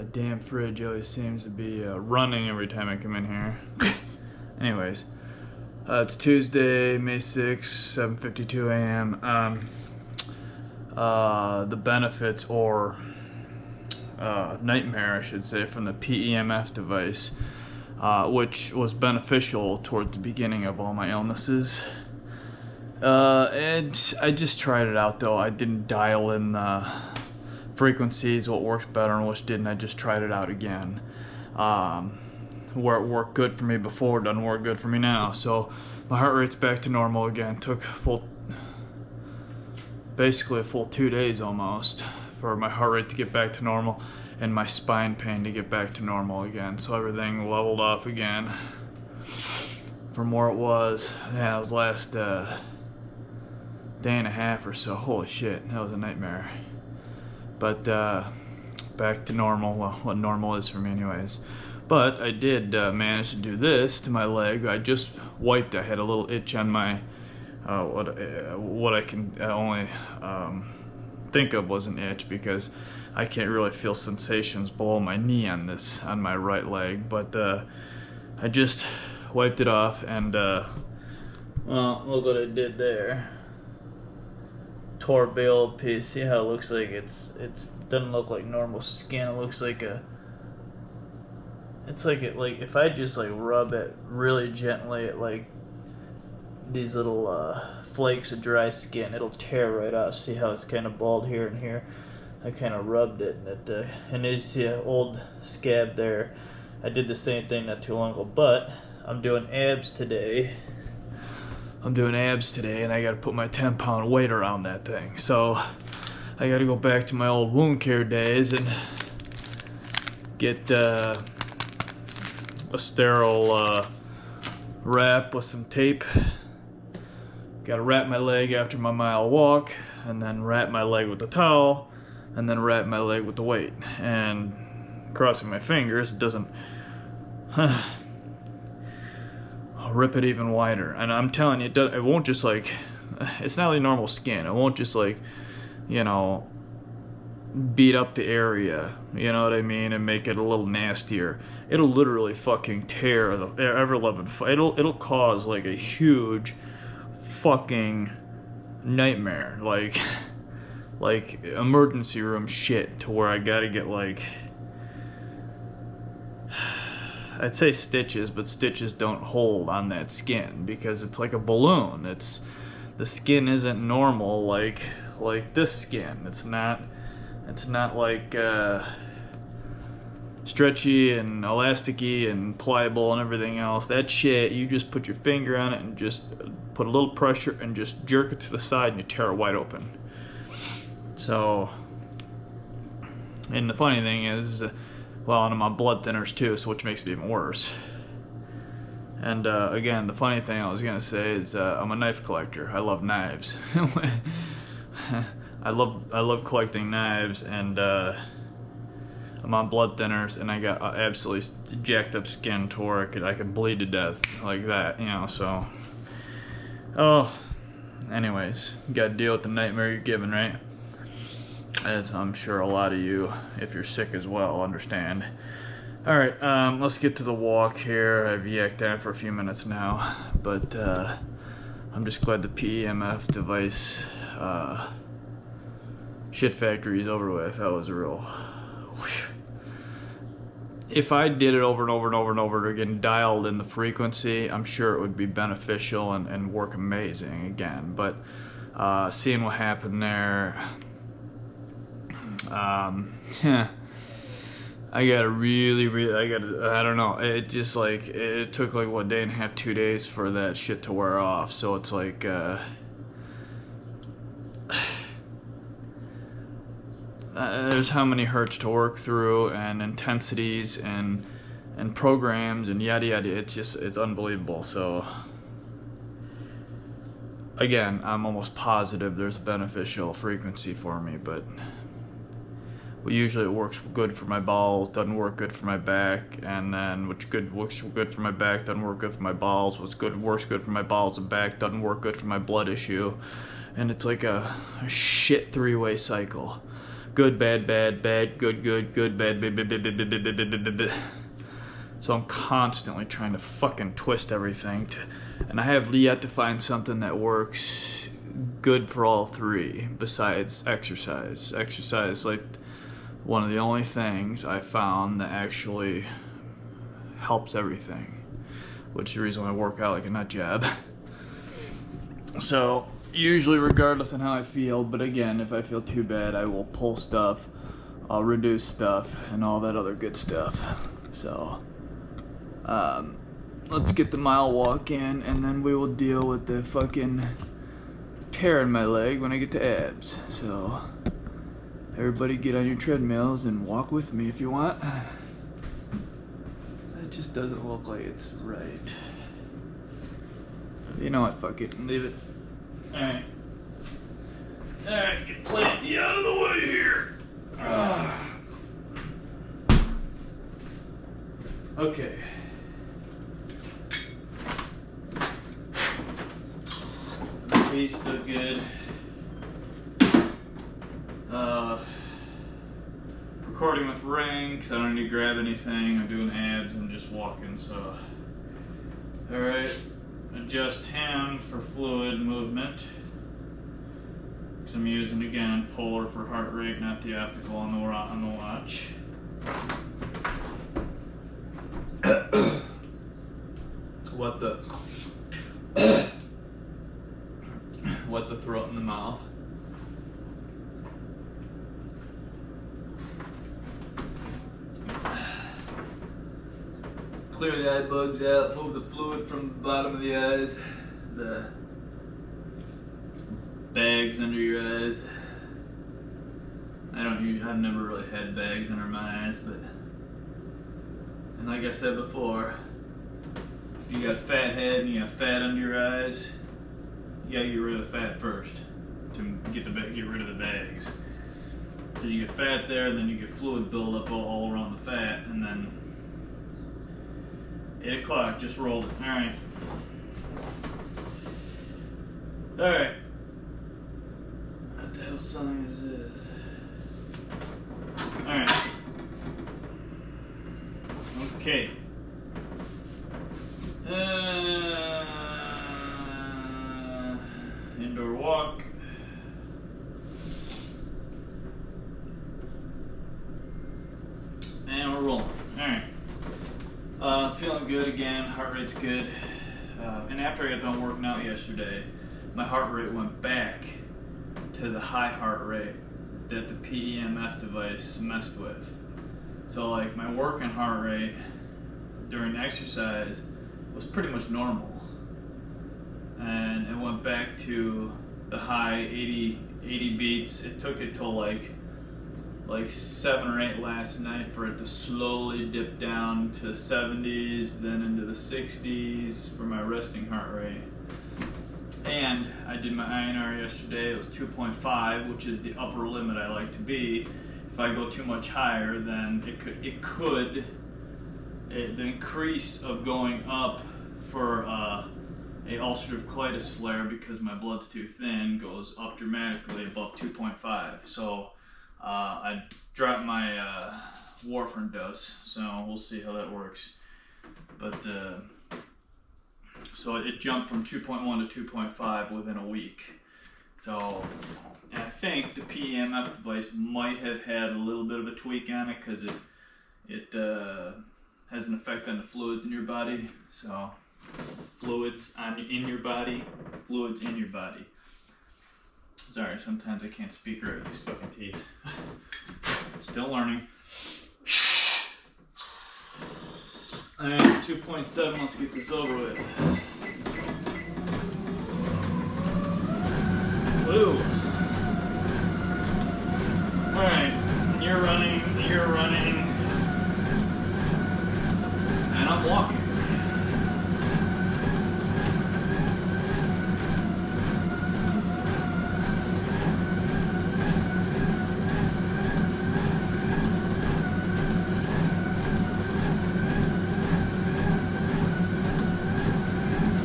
That damn fridge always seems to be running every time I come in here. Anyways, it's Tuesday, May 6th, 7:52 a.m. The benefits, or nightmare, I should say, from the PEMF device, which was beneficial toward the beginning of all my illnesses. And I just tried it out, though. I didn't dial in the frequencies, what worked better and which didn't. I just tried it out again. Where it worked good for me before doesn't work good for me now. So my heart rate's back to normal again. Took basically a full 2 days almost for my heart rate to get back to normal and my spine pain to get back to normal again. So everything leveled off again from where it was. Yeah, it was last day and a half or so. Holy shit, that was a nightmare. But back to normal. Well, what normal is for me anyways. But I did manage to do this to my leg. I just wiped. I had a little itch on my what I can only think of was an itch, because I can't really feel sensations below my knee on my right leg. But I just wiped it off, and well, look what I did there. Tore a big old piece. See how it looks like it doesn't look like normal skin. It looks like like if I just like rub it really gently at like these little flakes of dry skin, it'll tear right out. See how it's kind of bald here and here? I kind of rubbed it, and there's the old scab there. I did the same thing not too long ago, but I'm doing abs today. And I gotta put my 10-pound weight around that thing. So I gotta go back to my old wound care days and get a sterile wrap with some tape. Gotta wrap my leg after my mile walk, and then wrap my leg with the towel, and then wrap my leg with the weight. And crossing my fingers, it doesn't I'll rip it even wider. And I'm telling you, it won't just like, it's not like normal skin. It won't just like, you know, beat up the area, you know what I mean, and make it a little nastier. It'll literally fucking tear the ever-loving, it'll cause like a huge fucking nightmare, like emergency room shit, to where I gotta get like, I'd say stitches, but stitches don't hold on that skin because it's like a balloon. The skin isn't normal like this skin. It's not like stretchy and elasticy and pliable and everything else. That shit, you just put your finger on it and just put a little pressure and just jerk it to the side and you tear it wide open. So, and the funny thing is, well, and I'm on blood thinners too, so which makes it even worse. And again, the funny thing I was gonna say is I'm a knife collector. I love knives. I love collecting knives, and I'm on blood thinners, and I got absolutely jacked up skin to where I could bleed to death like that, you know. So, anyways, you gotta deal with the nightmare you're given, right? As I'm sure a lot of you, if you're sick as well, understand. Alright, let's get to the walk here. I've yacked on for a few minutes now, but I'm just glad the PEMF device shit factory is over with. That was a real whew. If I did it over and over and over and over again, dialed in the frequency, I'm sure it would be beneficial and work amazing again. But seeing what happened there, I don't know, it just like, it took like what, day and a half, 2 days for that shit to wear off. So it's like there's how many hertz to work through, and intensities and programs and yada yada. It's unbelievable. So again, I'm almost positive there's a beneficial frequency for me, but usually it works good for my balls, doesn't work good for my back, and then works good for my back, doesn't work good for my balls, works good for my balls and back, doesn't work good for my blood issue, and it's like a shit three-way cycle. Good, bad, bad, bad, good, good, good, bad, bad, bad, bad, bad, bad, bad, bad, bad, bad, bad. So I'm constantly trying to fucking twist everything, and I have yet to find something that works good for all three besides exercise. Exercise, like, one of the only things I found that actually helps everything, which is the reason why I work out like a nut job. So usually regardless on how I feel, but again, if I feel too bad, I will pull stuff, I'll reduce stuff, and all that other good stuff. So let's get the mile walk in, and then we will deal with the fucking tear in my leg when I get to abs. So everybody get on your treadmills and walk with me if you want. It just doesn't look like it's right. You know what, fuck it, leave it. Alright. Alright, get Planty out of the way here. Okay. He's still good. Recording with Ring, because I don't need to grab anything. I'm doing abs and just walking, so. Alright. Adjust him for fluid movement. Because I'm using, again, polar for heart rate, not the optical on the watch. Wet the throat and the mouth. Clear the eye bugs out, move the fluid from the bottom of the eyes, the bags under your eyes. I've never really had bags under my eyes, but, and like I said before, if you got a fat head and you got fat under your eyes, you gotta get rid of the fat first to get rid of the bags. Because you get fat there, and then you get fluid buildup all around the fat, and then 8 o'clock, just rolled it. Alright. Alright. What the hell song is this? Alright. Okay. Indoor walk. And we're rolling. Alright. Feeling good again, heart rate's good. And after I got done working out yesterday, my heart rate went back to the high heart rate that the PEMF device messed with. So like my working heart rate during exercise was pretty much normal. And it went back to the high 80 beats. It took it till like 7 or 8 last night for it to slowly dip down to the 70s, then into the 60s for my resting heart rate. And I did my INR yesterday. It was 2.5, which is the upper limit I like to be. If I go too much higher, then the increase of going up for a ulcerative colitis flare, because my blood's too thin, goes up dramatically above 2.5. So I dropped my warfarin dose, so we'll see how that works. But so it jumped from 2.1 to 2.5 within a week. So, and I think the PEMF device might have had a little bit of a tweak on it, because it has an effect on the fluids in your body. So fluids in your body, fluids in your body. Sorry, sometimes I can't speak right with these fucking teeth. Still learning. Alright, 2.7, let's get this over with. Woo! Alright, you're running, and I'm walking.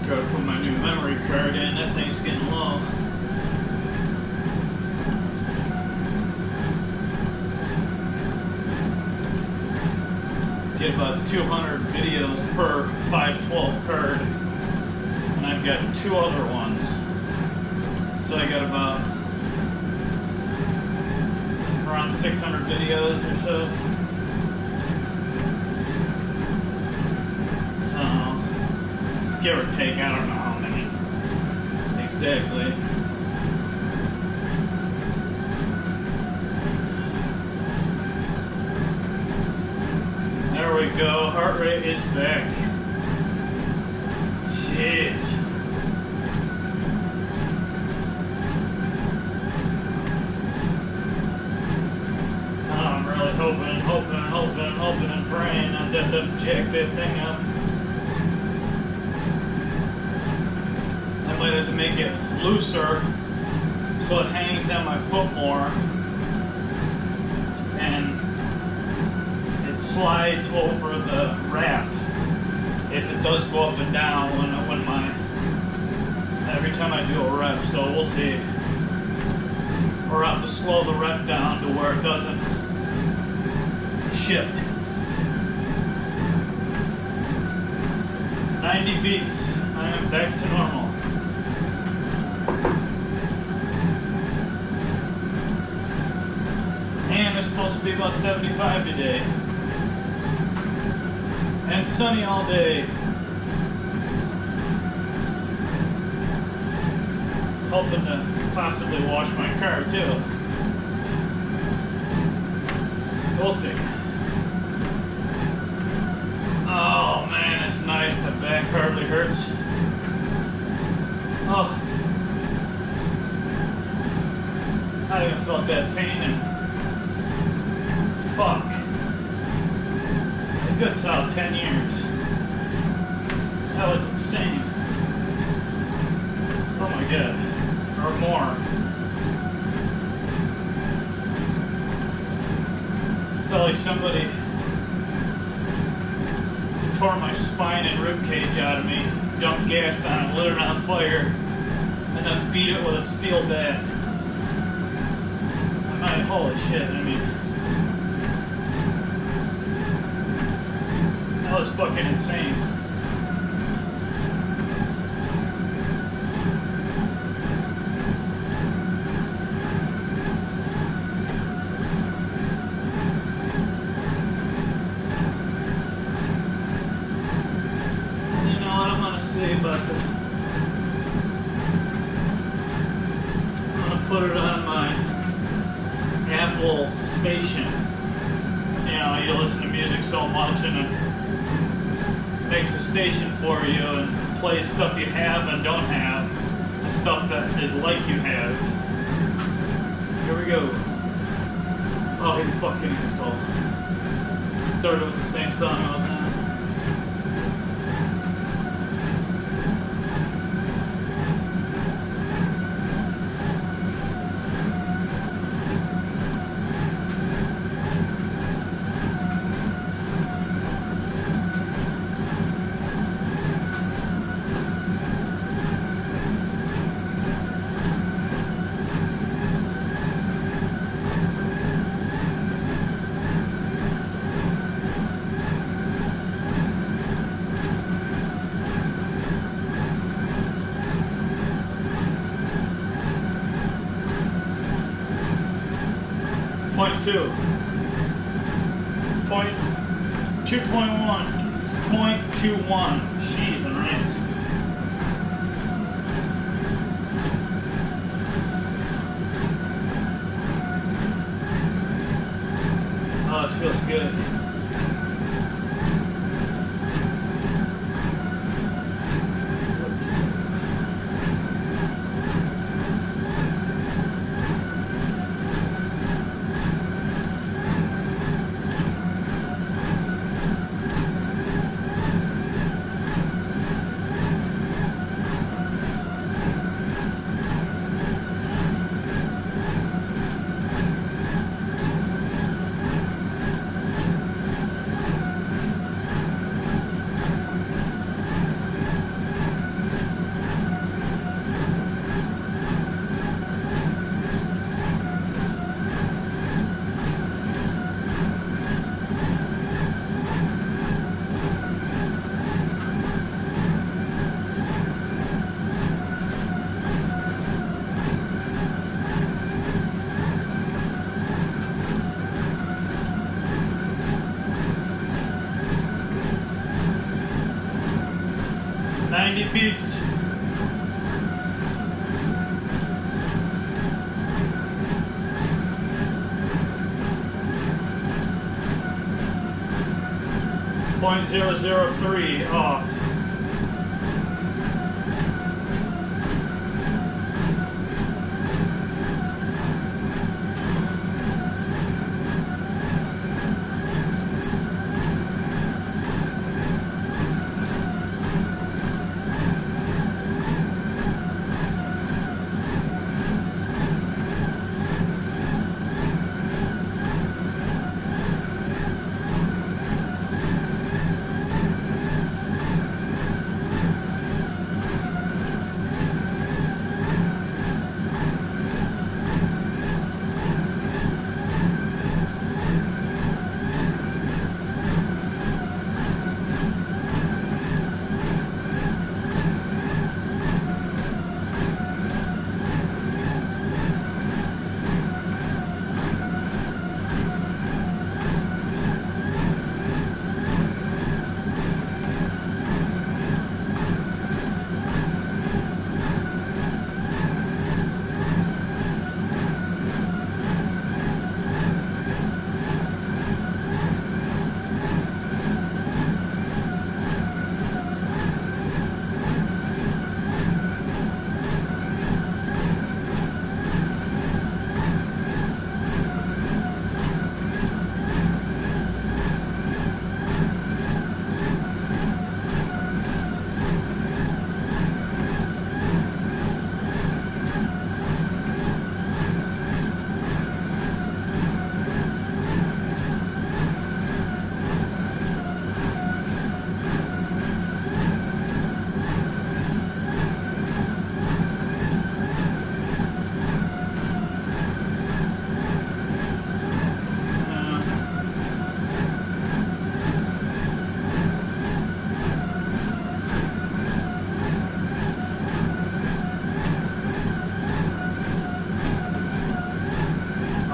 Gotta put my new memory card in, that thing's getting low. get about 200 videos per 512 card, and I've got 2 other ones, so I got about around 600 videos or so. So give or take, I don't know how many exactly. There we go, heart rate is back. Shit. I'm really hoping and praying not that doesn't jack that thing up. I might have to make it looser so it hangs on my foot more. And slides over the wrap if it does go up and down when every time I do a rep, so we'll see. Or I'll have to slow the rep down to where it doesn't shift. 90 beats, I am back to normal. And it's supposed to be about 75 today. And sunny all day. Hoping to possibly wash my car too. We'll see. Oh man, it's nice. The back hardly hurts. Oh. I haven't felt that pain in fuck. A good solid 10 years. That was insane. Oh my god. Or more. Felt like somebody tore my spine and rib cage out of me, dumped gas on it, lit it on fire, and then beat it with a steel bat. I mean, holy shit, I mean, that was fucking insane. You know what I'm gonna say about that? I'm gonna put it on my Apple station. You know, you listen to music so much and it makes a station for you and plays stuff you have and don't have and stuff that is like you have. Here we go. Oh, you fucking asshole. It started with the same song I was on. Point 2. Point 2.1. 0.21. Jeez, and rice. Oh, this feels good. 90 beats. .003 off.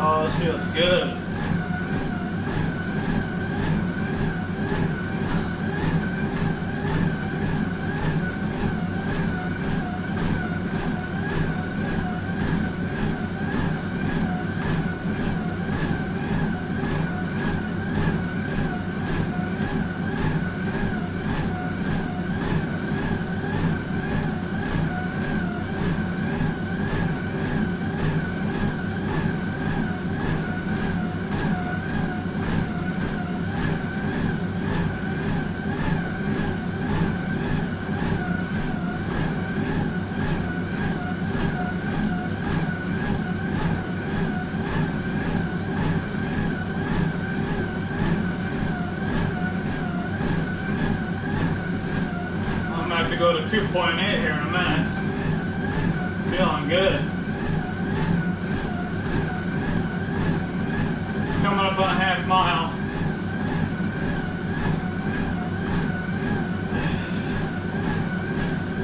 Oh, this feels good. To go to 2.8 here in a minute. Feeling good. Coming up on a half mile.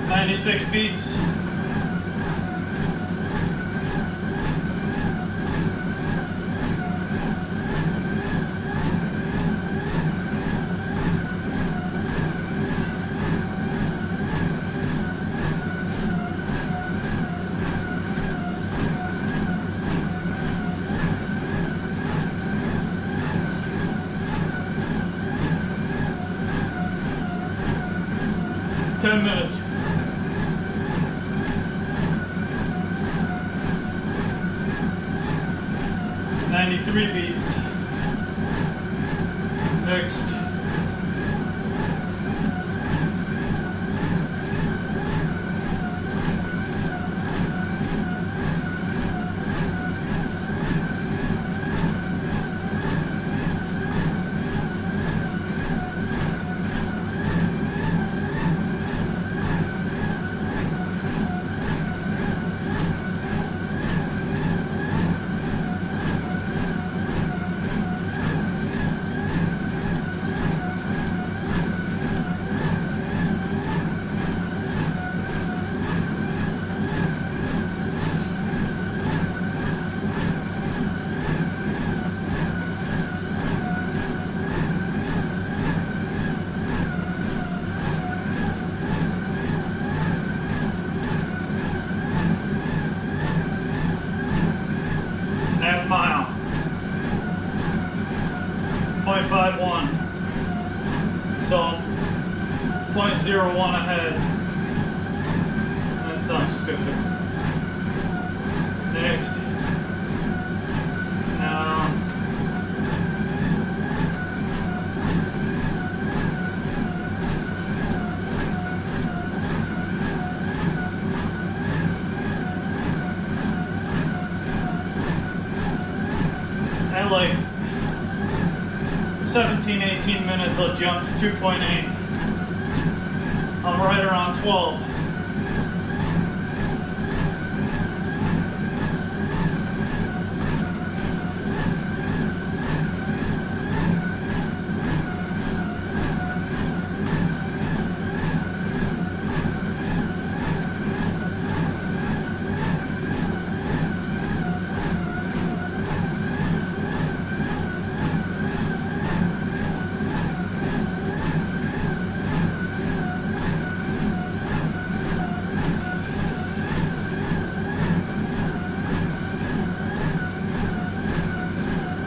.96 beats. Ten minutes. .93 beats. Next. 0.51. So 0.01 ahead. That sounds stupid. Next. Now. At like 17, 18 minutes, I'll jump to 2.8. I'm right around 12.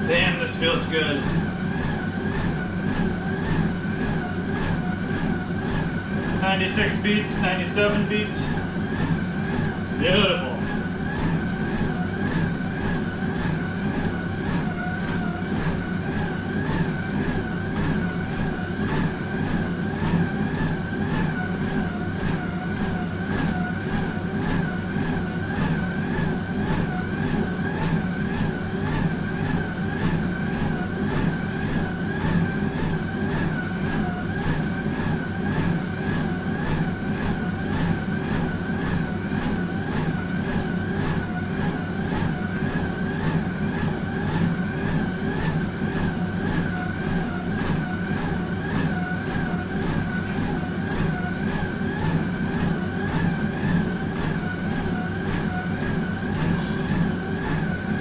Damn, this feels good. "96 beats, 97 beats. Beautiful.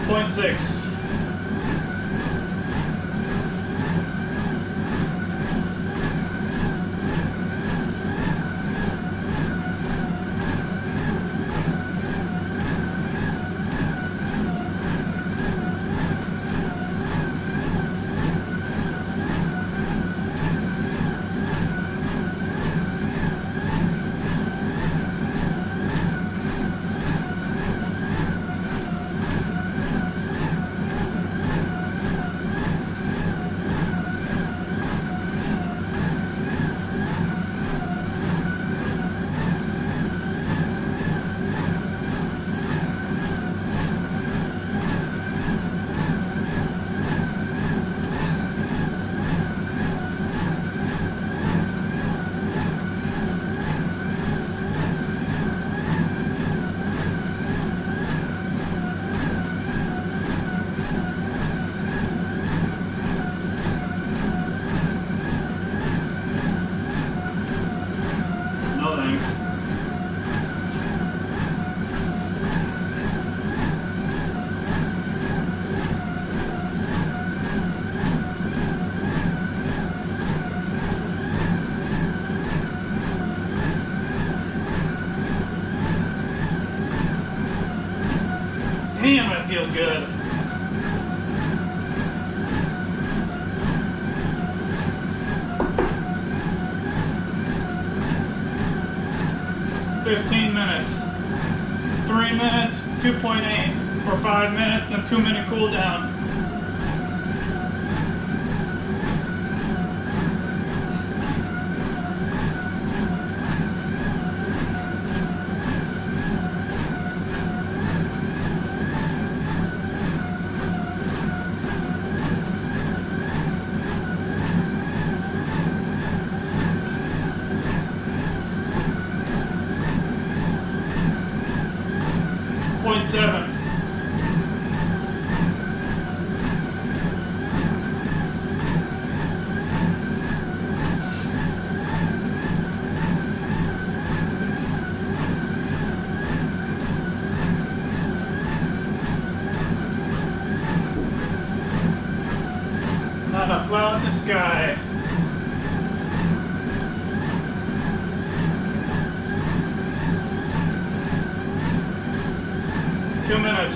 Point 6. No thanks. Damn, I feel good. "15 minutes. 3 minutes, 2.8 for 5 minutes, and 2-minute cooldown. Point 7. Not a cloud in the sky. Two minutes.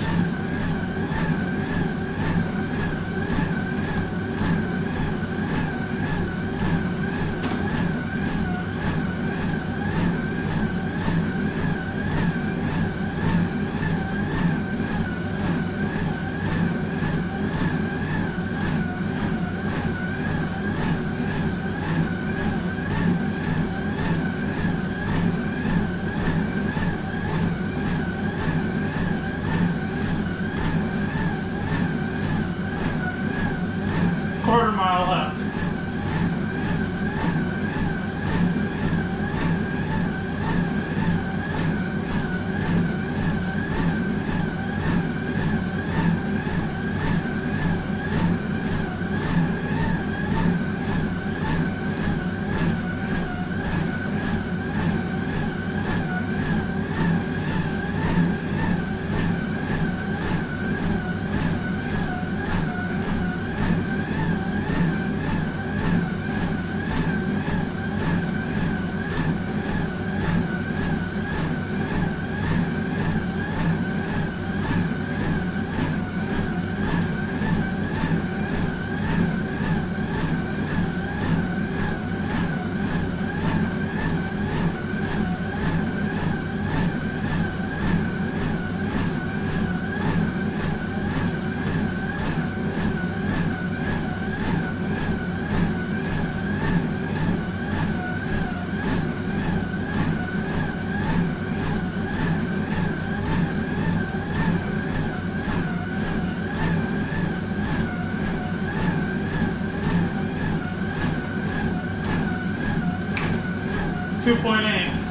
2.8.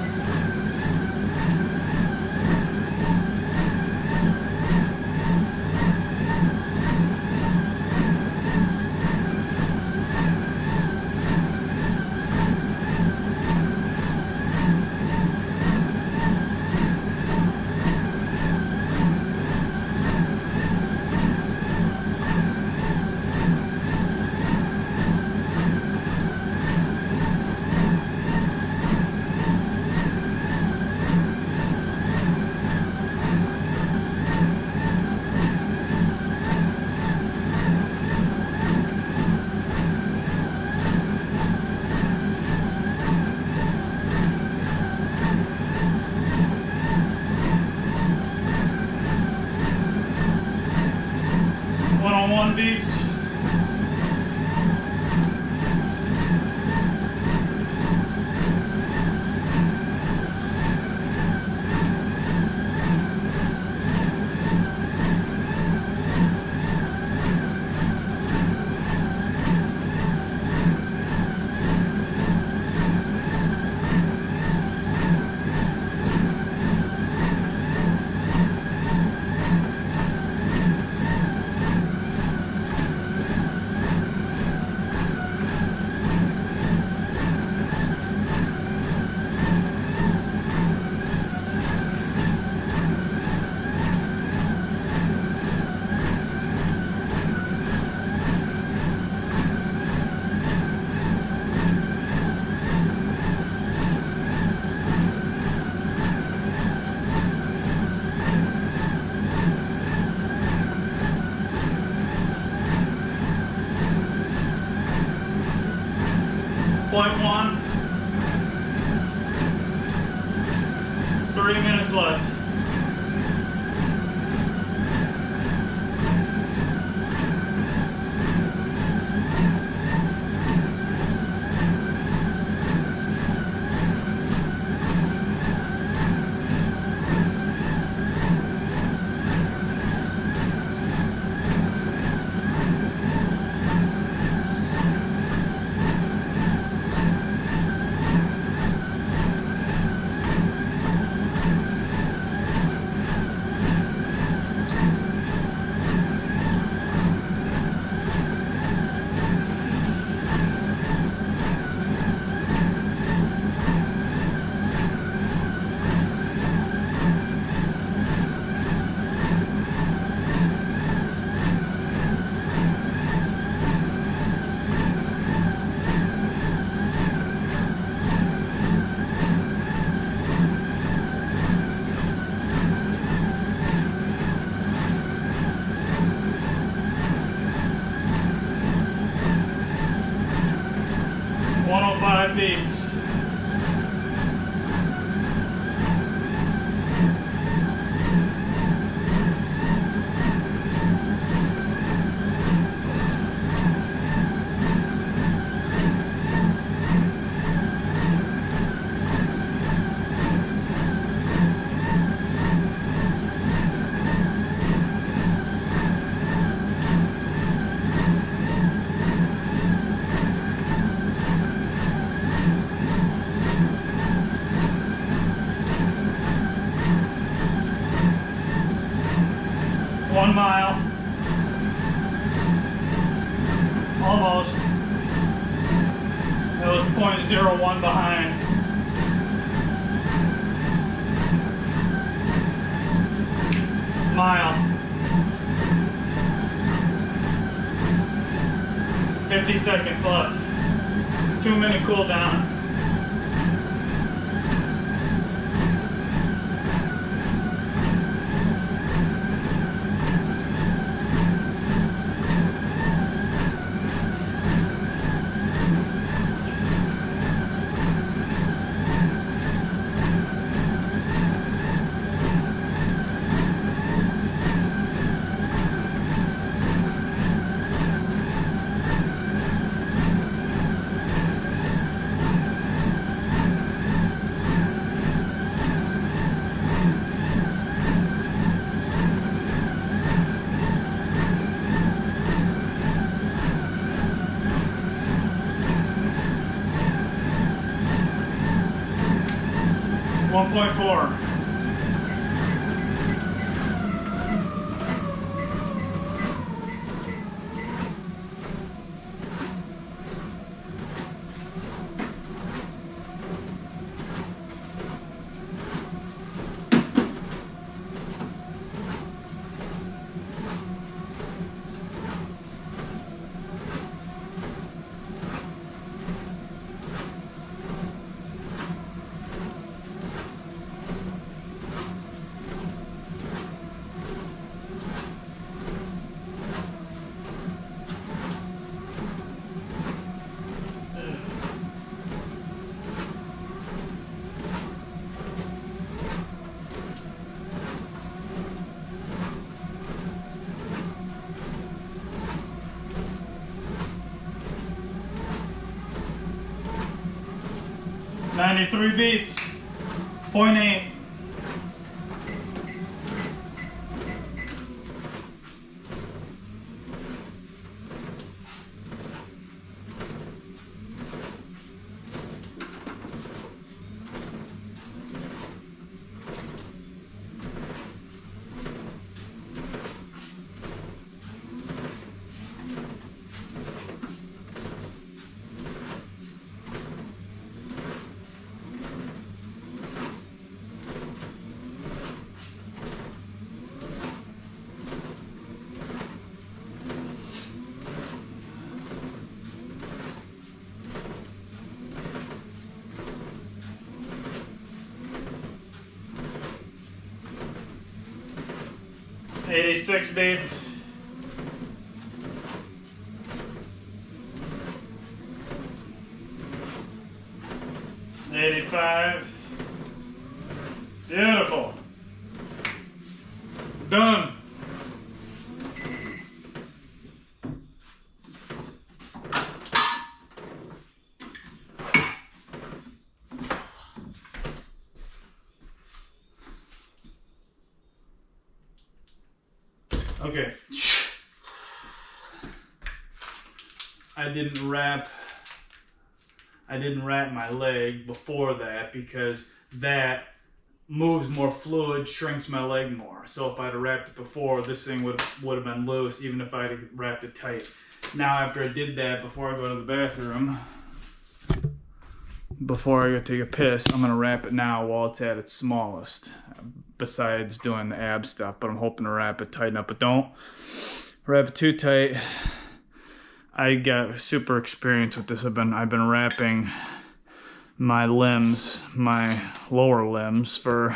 One beats. Point one. 3 minutes left. Beats. One mile. Almost. It was 0.01 behind. Mile. 50 seconds left. 2-minute cool down. 1.4. .93 beats, 0.8. .86 beats. .85. Beautiful. Done. Okay. I didn't wrap my leg before that because that moves more fluid, shrinks my leg more. So if I'd have wrapped it before, this thing would have been loose even if I'd have wrapped it tight. Now after I did that, before I go to the bathroom, before I go take a piss, I'm gonna wrap it now while it's at its smallest. Besides doing the ab stuff, but I'm hoping to wrap it tight enough. But don't wrap it too tight. I got super experience with this. I've been wrapping my limbs, my lower limbs, for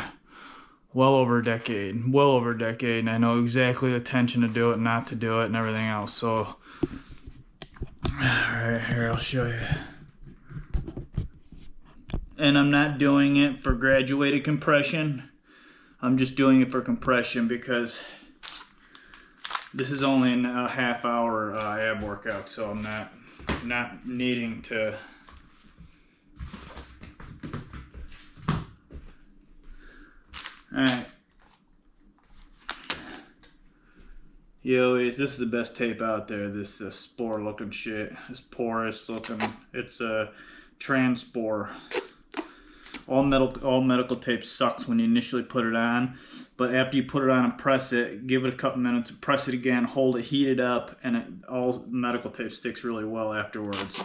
well over a decade. And I know exactly the tension to do it, not to do it, and everything else. So, alright, here, I'll show you. And I'm not doing it for graduated compression. I'm just doing it for compression because this is only a half-hour ab workout, so I'm not needing to. All right. This is the best tape out there. This spore-looking shit. This porous-looking. It's a Transpore. All medical tape sucks when you initially put it on, but after you put it on and press it, give it a couple minutes, press it again, hold it, heat it up, and all medical tape sticks really well afterwards.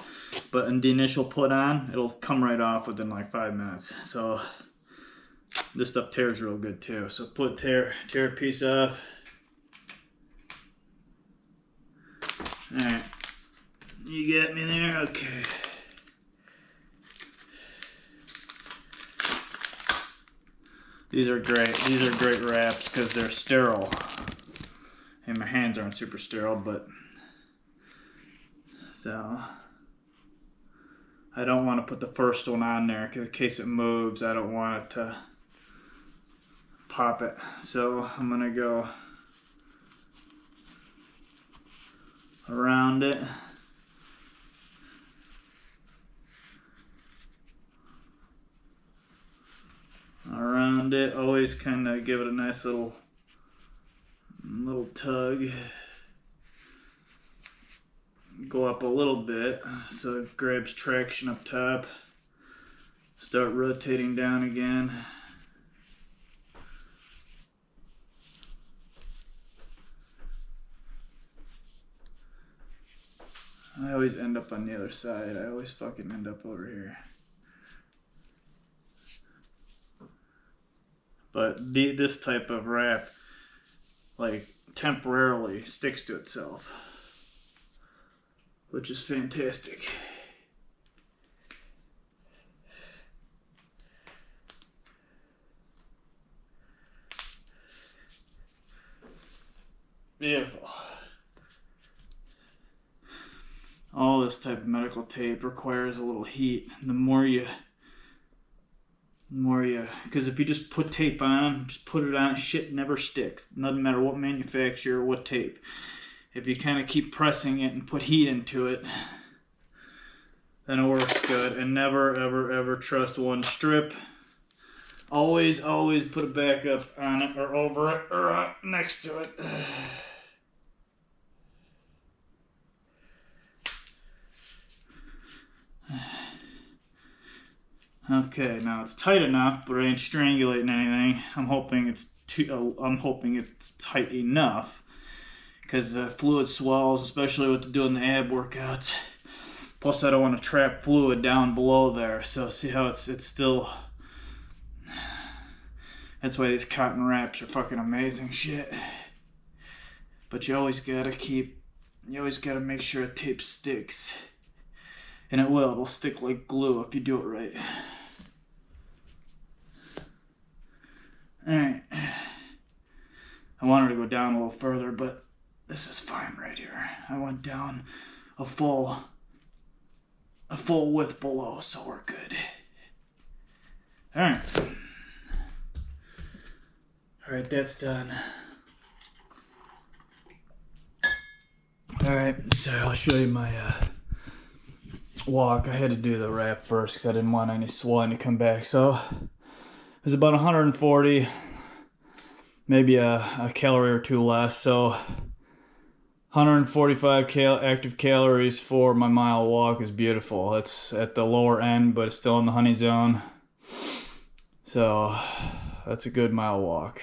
But in the initial put on, it'll come right off within like 5 minutes. So this stuff tears real good too. So tear a piece off. All right, you got me there. Okay. These are great. These are great wraps because they're sterile. And my hands aren't super sterile, but so I don't want to put the first one on there because in case it moves, I don't want it to pop it. So I'm gonna go around it. Around it, always kind of give it a nice little tug. Go up a little bit so it grabs traction up top. Start rotating down again. I always end up on the other side. I always fucking end up over here. But this type of wrap, like, temporarily sticks to itself, which is fantastic. Beautiful. All this type of medical tape requires a little heat. The more you, because if you just put tape on, just put it on, shit never sticks. Doesn't matter what manufacturer or what tape. If you kind of keep pressing it and put heat into it, then it works good. And never, ever, ever trust one strip. Always put a backup on it or over it or next to it. Okay, now it's tight enough, but it ain't strangulating anything. I'm hoping it's tight enough, because the fluid swells, especially with doing the ab workouts. Plus, I don't want to trap fluid down below there. So see how it's still. That's why these cotton wraps are fucking amazing shit. But you always gotta make sure a tape sticks. And it'll stick like glue if you do it right. Alright. I wanted to go down a little further, but this is fine right here. I went down a full width below, so we're good. Alright. Alright, that's done. Alright, so I'll show you my walk. I had to do the wrap first because I didn't want any swelling to come back. So it was about 140, maybe a calorie or two less. So 145 active calories for my mile walk is beautiful. It's at the lower end, but it's still in the honey zone. So that's a good mile walk.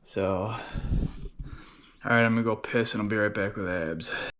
So, alright, I'm gonna go piss and I'll be right back with abs.